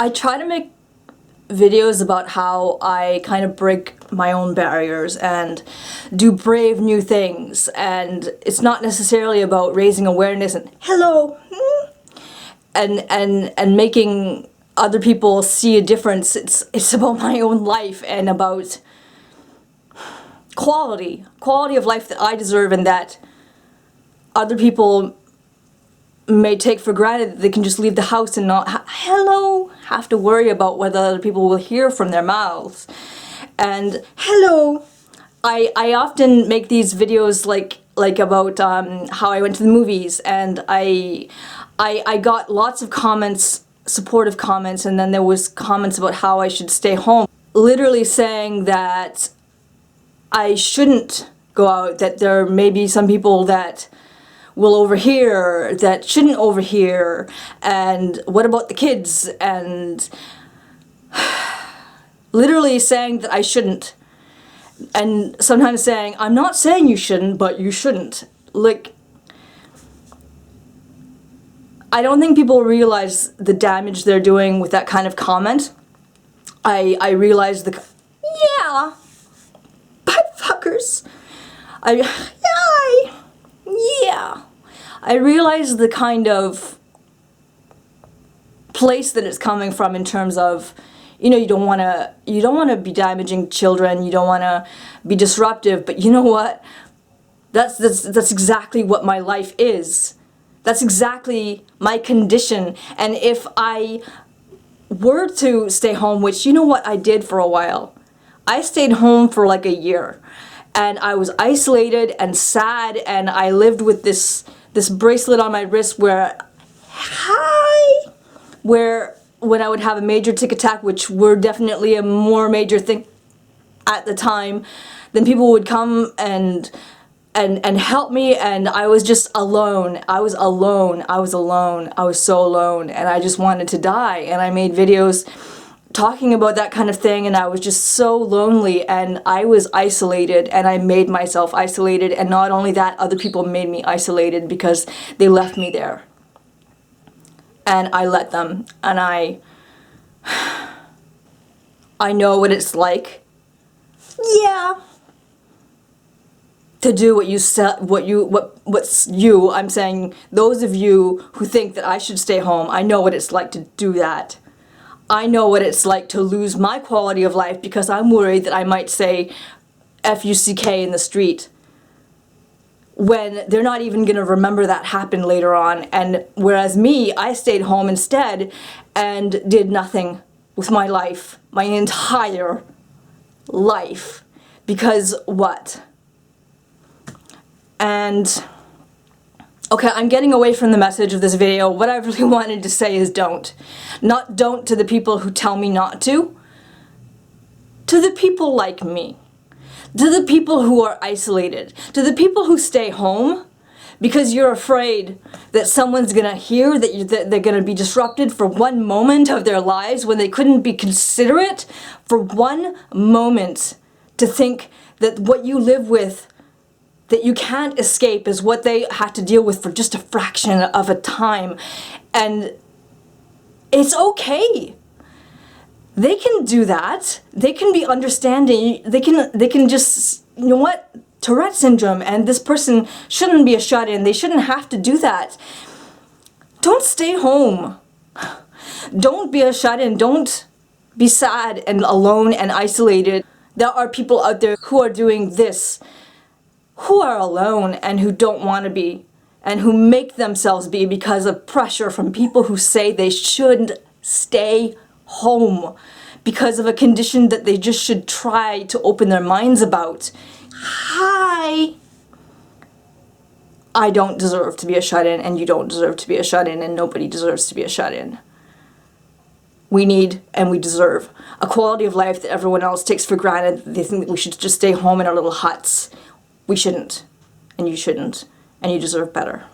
I try to make videos about how I kind of break my own barriers and do brave new things, and it's not necessarily about raising awareness and hello and making other people see a difference. It's about my own life and about quality of life that I deserve and that other people may take for granted, that they can just leave the house and not have to worry about whether other people will hear from their mouths. And I often make these videos like about how I went to the movies, and I got lots of comments, supportive comments, and then there was comments about how I should stay home, literally saying that I shouldn't go out, that there may be some people that will overhear, that shouldn't overhear, and what about the kids, and literally saying that I shouldn't, and sometimes saying, I'm not saying you shouldn't, but you shouldn't. Like, I don't think people realize the damage they're doing with that kind of comment. I realize yeah, butt fuckers. Yeah. I realize the kind of place that it's coming from in terms of, you know, you don't want to be damaging children, you don't want to be disruptive, but you know what? That's exactly what my life is. That's exactly my condition. And if I were to stay home, which, you know what, I did for a while. I stayed home for like a year. And I was isolated and sad, and I lived with this bracelet on my wrist where when I would have a major tic attack, which were definitely a more major thing at the time, then people would come and help me, and I was just alone. I was so alone, and I just wanted to die. And I made videos talking about that kind of thing, and I was just so lonely, and I was isolated, and I made myself isolated, and not only that, other people made me isolated because they left me there. And I let them, and I know what it's like. Yeah. To do what you said, I'm saying, those of you who think that I should stay home, I know what it's like to do that. I know what it's like to lose my quality of life because I'm worried that I might say F-U-C-K in the street when they're not even going to remember that happened later on. And whereas me, I stayed home instead and did nothing with my life, my entire life. Because what? And okay, I'm getting away from the message of this video. What I really wanted to say is don't. Not don't to the people who tell me not to. To the people like me. To the people who are isolated. To the people who stay home because you're afraid that someone's gonna hear, that they're gonna be disrupted for one moment of their lives when they couldn't be considerate for one moment to think that what you live with, that you can't escape, is what they had to deal with for just a fraction of a time. And it's okay. They can do that. They can be understanding. They can just, you know what? Tourette Syndrome, and this person shouldn't be a shut-in. They shouldn't have to do that. Don't stay home. Don't be a shut-in. Don't be sad and alone and isolated. There are people out there who are doing this, who are alone and who don't want to be, and who make themselves be because of pressure from people who say they shouldn't stay home because of a condition that they just should try to open their minds about. Hi! I don't deserve to be a shut-in, and you don't deserve to be a shut-in, and nobody deserves to be a shut-in. We need and we deserve a quality of life that everyone else takes for granted. They think that we should just stay home in our little huts. We shouldn't, and you shouldn't, and you deserve better.